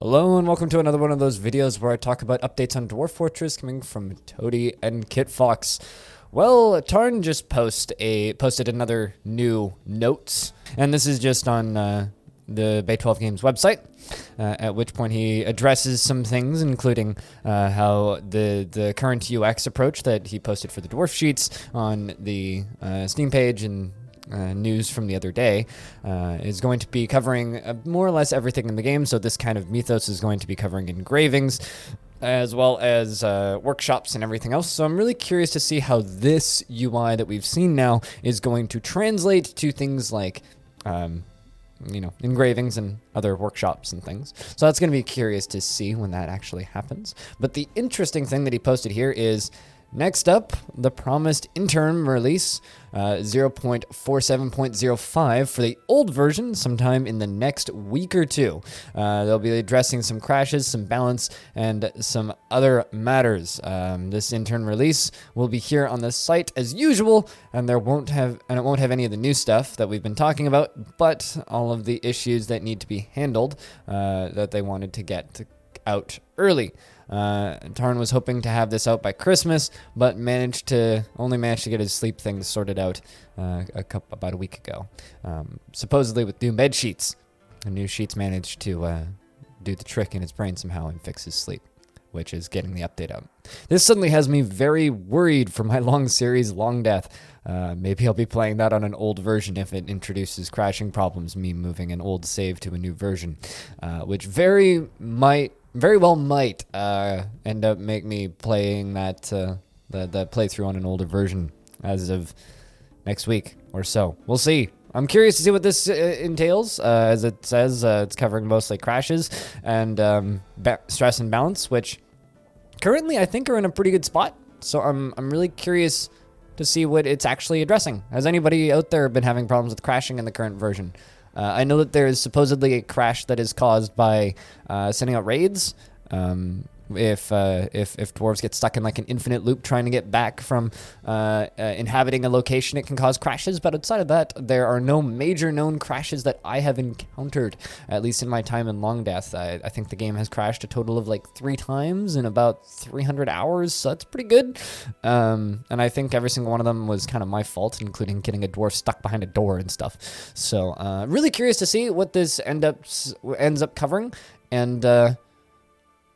Hello and welcome to another one of those videos where I talk about updates on Dwarf Fortress coming from Toady and Kit Fox. Well, Tarn just posted another new notes, and this is just on the Bay 12 Games website, at which point he addresses some things, including how the current UX approach that he posted for the Dwarf Sheets on the Steam page and news from the other day is going to be covering more or less everything in the game. So this kind of mythos is going to be covering engravings as well as workshops and everything else. So I'm really curious to see how this UI that we've seen now is going to translate to things like engravings and other workshops and things. So that's going to be curious to see when that actually happens. But the interesting thing that he posted here is, next up, the promised interim release, 0.47.05 for the old version sometime in the next week or two. They'll be addressing some crashes, some balance, and some other matters. This interim release will be here on the site as usual, and it won't have any of the new stuff that we've been talking about, but all of the issues that need to be handled that they wanted to get out early. Tarn was hoping to have this out by Christmas, but only managed to get his sleep things sorted out about a week ago. Supposedly with new bed sheets. The new sheets managed to do the trick in his brain somehow and fix his sleep, which is getting the update out. This suddenly has me very worried for my long series, Long Death. Maybe I'll be playing that on an old version if it introduces crashing problems, me moving an old save to a new version, which very well might end up make me playing that the playthrough on an older version as of next week or so. We'll see. I'm curious to see what this entails. As it says, it's covering mostly crashes and stress and balance, which currently I think are in a pretty good spot. So I'm really curious to see what it's actually addressing. Has anybody out there been having problems with crashing in the current version? I know that there is supposedly a crash that is caused by sending out raids. If dwarves get stuck in like an infinite loop trying to get back from inhabiting a location, it can cause crashes. But outside of that, there are no major known crashes that I have encountered, at least in my time in Long Death. I think the game has crashed a total of like 3 times in about 300 hours, so that's pretty good. And I think every single one of them was kind of my fault, including getting a dwarf stuck behind a door and stuff. So really curious to see what this ends up covering, and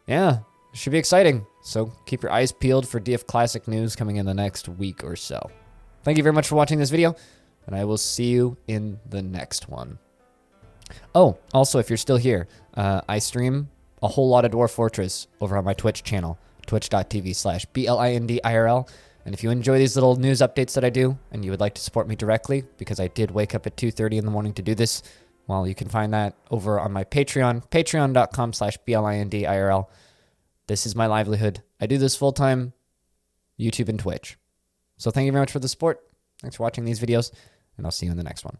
yeah. Should be exciting, so keep your eyes peeled for DF Classic news coming in the next week or so. Thank you very much for watching this video, and I will see you in the next one. Oh, also, if you're still here, I stream a whole lot of Dwarf Fortress over on my Twitch channel, twitch.tv/BLINDIRL, and if you enjoy these little news updates that I do, and you would like to support me directly, because I did wake up at 2:30 in the morning to do this, well, you can find that over on my Patreon, patreon.com/BLINDIRL. This is my livelihood. I do this full-time, YouTube and Twitch. So thank you very much for the support. Thanks for watching these videos, and I'll see you in the next one.